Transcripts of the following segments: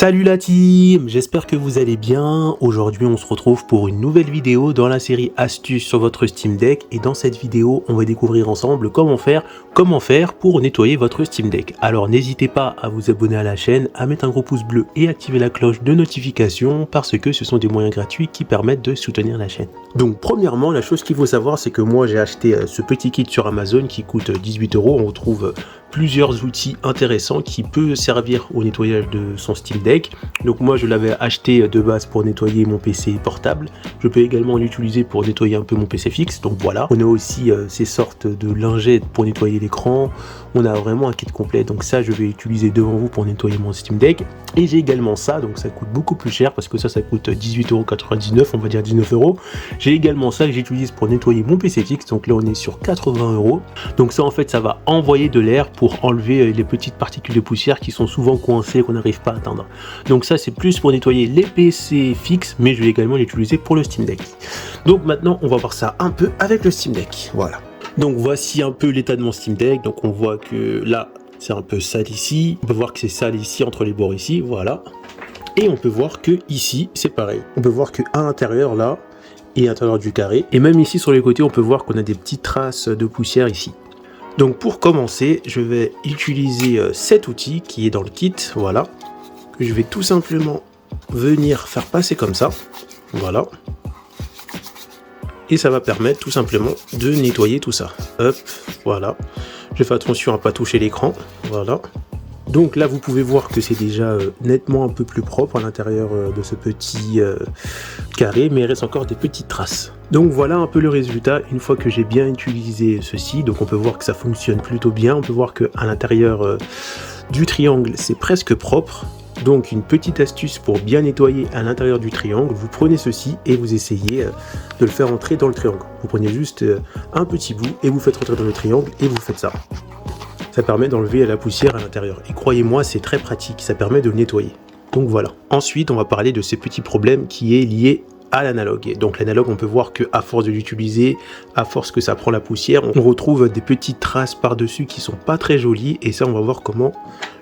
Salut la team, j'espère que vous allez bien. Aujourd'hui on se retrouve pour une nouvelle vidéo dans la série astuces sur votre Steam Deck. Et dans cette vidéo on va découvrir ensemble comment faire pour nettoyer votre Steam Deck. Alors n'hésitez pas à vous abonner à la chaîne, à mettre un gros pouce bleu et activer la cloche de notification parce que ce sont des moyens gratuits qui permettent de soutenir la chaîne. Donc premièrement, la chose qu'il faut savoir, c'est que moi j'ai acheté ce petit kit sur Amazon qui coûte 18 €. On retrouve plusieurs outils intéressants qui peuvent servir au nettoyage de son Steam Deck. Donc moi je l'avais acheté de base pour nettoyer mon PC portable. Je peux également l'utiliser pour nettoyer un peu mon PC fixe. Donc voilà, on a aussi ces sortes de lingettes pour nettoyer l'écran. On a vraiment un kit complet. Donc ça je vais utiliser devant vous pour nettoyer mon Steam Deck. Et j'ai également ça, donc ça coûte beaucoup plus cher parce que ça coûte 18,99 €, on va dire 19 €. J'ai également ça que j'utilise pour nettoyer mon PC fixe. Donc là on est sur 80 €. Donc ça en fait ça va envoyer de l'air pour enlever les petites particules de poussière qui sont souvent coincées et qu'on n'arrive pas à atteindre. Donc ça c'est plus pour nettoyer les PC fixes, mais je vais également l'utiliser pour le Steam Deck. Donc maintenant on va voir ça un peu avec le Steam Deck. Voilà. Donc voici un peu l'état de mon Steam Deck. Donc on voit que là c'est un peu sale ici. On peut voir que c'est sale ici entre les bords ici. Voilà. Et on peut voir que ici c'est pareil. On peut voir que à l'intérieur là et à l'intérieur du carré. Et même ici sur les côtés on peut voir qu'on a des petites traces de poussière ici. Donc pour commencer, je vais utiliser cet outil qui est dans le kit, voilà, que je vais tout simplement venir faire passer comme ça, voilà. Et ça va permettre tout simplement de nettoyer tout ça. Hop, voilà. Je fais attention à ne pas toucher l'écran, voilà. Donc là vous pouvez voir que c'est déjà nettement un peu plus propre à l'intérieur de ce petit carré, mais il reste encore des petites traces. Donc voilà un peu le résultat une fois que j'ai bien utilisé ceci. Donc on peut voir que ça fonctionne plutôt bien, on peut voir que à l'intérieur du triangle c'est presque propre. Donc une petite astuce pour bien nettoyer à l'intérieur du triangle, vous prenez ceci et vous essayez de le faire entrer dans le triangle. Vous prenez juste un petit bout et vous faites rentrer dans le triangle et vous faites ça. Ça permet d'enlever la poussière à l'intérieur. Et croyez-moi, c'est très pratique, ça permet de le nettoyer. Donc voilà. Ensuite, on va parler de ces petits problèmes qui est lié à l'analogue. Donc l'analogue, on peut voir que à force de l'utiliser, à force que ça prend la poussière, on retrouve des petites traces par-dessus qui sont pas très jolies. Et ça, on va voir comment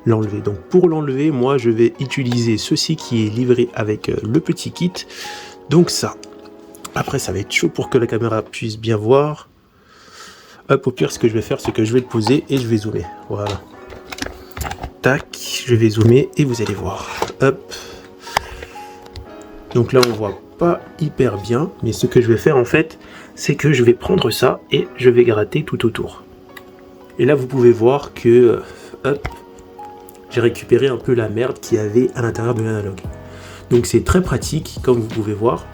l'enlever. Donc pour l'enlever, moi, je vais utiliser ceci qui est livré avec le petit kit. Donc ça. Après, ça va être chaud pour que la caméra puisse bien voir. Hop, au pire, ce que je vais faire, c'est que je vais le poser et je vais zoomer. Voilà. Tac, je vais zoomer et vous allez voir. Hop. Donc là, on voit pas hyper bien, mais ce que je vais faire en fait, c'est que je vais prendre ça et je vais gratter tout autour. Et là, vous pouvez voir que, hop, j'ai récupéré un peu la merde qu'il y avait à l'intérieur de l'analogue. Donc c'est très pratique, comme vous pouvez voir.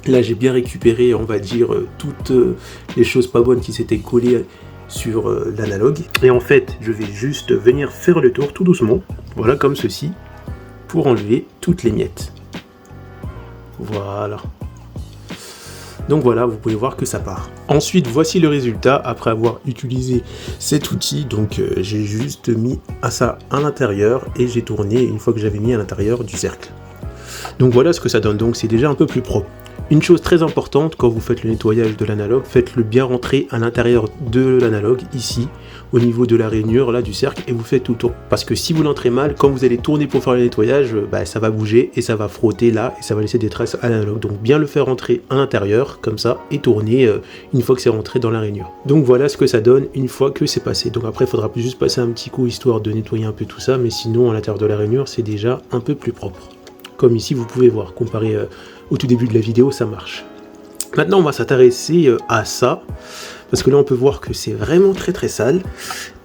Là, j'ai bien récupéré, on va dire, toutes les choses pas bonnes qui s'étaient collées sur l'analogue. Et en fait, je vais juste venir faire le tour tout doucement, voilà, comme ceci, pour enlever toutes les miettes. Voilà. Donc voilà, vous pouvez voir que ça part. Ensuite, voici le résultat après avoir utilisé cet outil. Donc j'ai juste mis ça à l'intérieur et j'ai tourné une fois que j'avais mis à l'intérieur du cercle. Donc voilà ce que ça donne. Donc c'est déjà un peu plus propre. Une chose très importante quand vous faites le nettoyage de l'analogue, faites-le bien rentrer à l'intérieur de l'analogue, ici, au niveau de la rainure là du cercle, et vous faites tout le tour. Parce que si vous l'entrez mal, quand vous allez tourner pour faire le nettoyage, ça va bouger et ça va frotter là et ça va laisser des traces à l'analogue. Donc bien le faire rentrer à l'intérieur comme ça et tourner une fois que c'est rentré dans la rainure. Donc voilà ce que ça donne une fois que c'est passé. Donc après il faudra juste passer un petit coup histoire de nettoyer un peu tout ça, mais sinon à l'intérieur de la rainure c'est déjà un peu plus propre. Comme ici vous pouvez voir, comparé au tout début de la vidéo, ça marche. Maintenant on va s'intéresser à ça, parce que là on peut voir que c'est vraiment très très sale.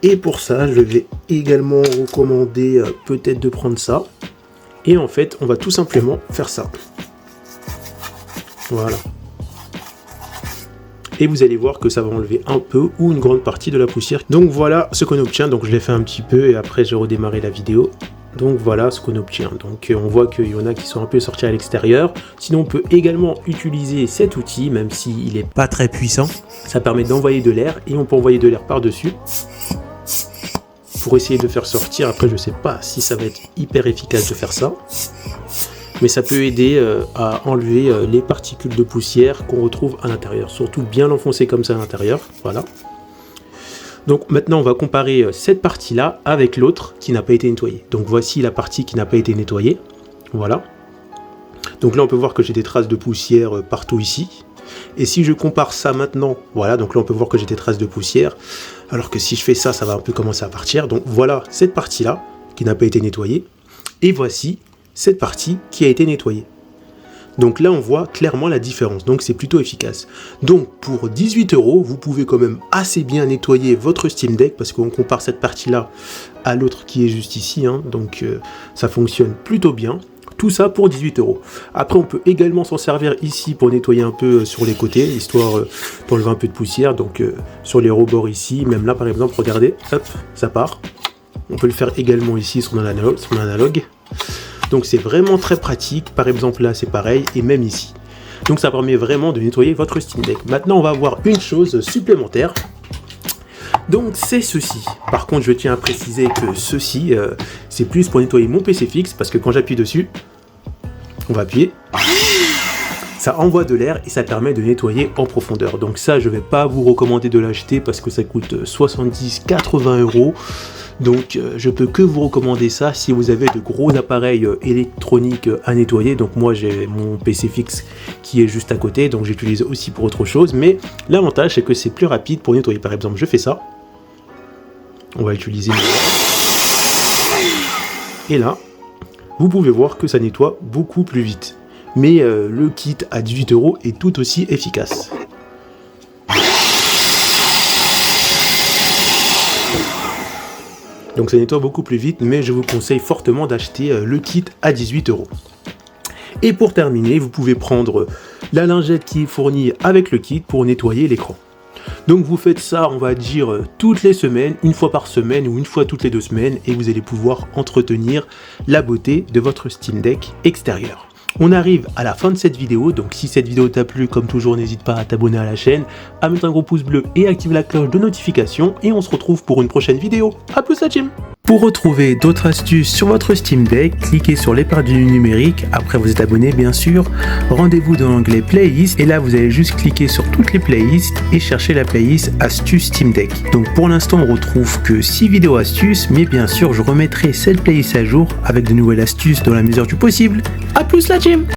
Et pour ça je vais également recommander peut-être de prendre ça. Et en fait on va tout simplement faire ça. Voilà. Et vous allez voir que ça va enlever un peu ou une grande partie de la poussière. Donc voilà ce qu'on obtient. Donc je l'ai fait un petit peu et après j'ai redémarré la vidéo. Donc voilà ce qu'on obtient. Donc on voit qu'il y en a qui sont un peu sortis à l'extérieur. Sinon on peut également utiliser cet outil, même s'il n'est pas très puissant. Ça permet d'envoyer de l'air et on peut envoyer de l'air par-dessus pour essayer de faire sortir. Après je sais pas si ça va être hyper efficace de faire ça, mais ça peut aider à enlever les particules de poussière qu'on retrouve à l'intérieur. Surtout bien l'enfoncer comme ça à l'intérieur. Voilà. Donc maintenant on va comparer cette partie là avec l'autre qui n'a pas été nettoyée. Donc voici la partie qui n'a pas été nettoyée. Voilà. Donc là, on peut voir que j'ai des traces de poussière partout ici. Et si je compare ça maintenant, voilà, donc là, on peut voir que j'ai des traces de poussière. Alors que si je fais ça, ça va un peu commencer à partir. Donc voilà cette partie-là qui n'a pas été nettoyée. Et voici cette partie qui a été nettoyée. Donc là, on voit clairement la différence. Donc c'est plutôt efficace. Donc pour 18 €, vous pouvez quand même assez bien nettoyer votre Steam Deck parce qu'on compare cette partie-là à l'autre qui est juste ici. Hein, donc ça fonctionne plutôt bien. Tout ça pour 18 €. Après, on peut également s'en servir ici pour nettoyer un peu sur les côtés, histoire d'enlever un peu de poussière. Donc sur les rebords ici, même là par exemple, regardez, hop, ça part. On peut le faire également ici sur l'analogue. Donc c'est vraiment très pratique. Par exemple là, c'est pareil, et même ici. Donc ça permet vraiment de nettoyer votre Steam Deck. Maintenant, on va voir une chose supplémentaire. Donc c'est ceci. Par contre, je tiens à préciser que ceci, c'est plus pour nettoyer mon PC fixe, parce que quand j'appuie dessus, on va appuyer, ça envoie de l'air et ça permet de nettoyer en profondeur. Donc ça, je ne vais pas vous recommander de l'acheter parce que ça coûte 70-80 €. Donc je peux que vous recommander ça si vous avez de gros appareils électroniques à nettoyer. Donc moi j'ai mon PC fixe qui est juste à côté, donc j'utilise aussi pour autre chose. Mais l'avantage c'est que c'est plus rapide pour nettoyer. Par exemple, je fais ça. On va utiliser. Et là, vous pouvez voir que ça nettoie beaucoup plus vite. Mais le kit à 18 € est tout aussi efficace. Donc ça nettoie beaucoup plus vite, mais je vous conseille fortement d'acheter le kit à 18 €. Et pour terminer, vous pouvez prendre la lingette qui est fournie avec le kit pour nettoyer l'écran. Donc vous faites ça, on va dire, toutes les semaines, une fois par semaine ou une fois toutes les 2 semaines, et vous allez pouvoir entretenir la beauté de votre Steam Deck extérieur. On arrive à la fin de cette vidéo, donc si cette vidéo t'a plu, comme toujours, n'hésite pas à t'abonner à la chaîne, à mettre un gros pouce bleu et activer la cloche de notification, et on se retrouve pour une prochaine vidéo. A plus la team! Pour retrouver d'autres astuces sur votre Steam Deck, cliquez sur l'épingle du numérique, après vous êtes abonné bien sûr, rendez-vous dans l'onglet Playlist, et là vous allez juste cliquer sur toutes les playlists et chercher la playlist Astuces Steam Deck. Donc pour l'instant on retrouve que 6 vidéos astuces, mais bien sûr je remettrai cette playlist à jour avec de nouvelles astuces dans la mesure du possible. A plus la team!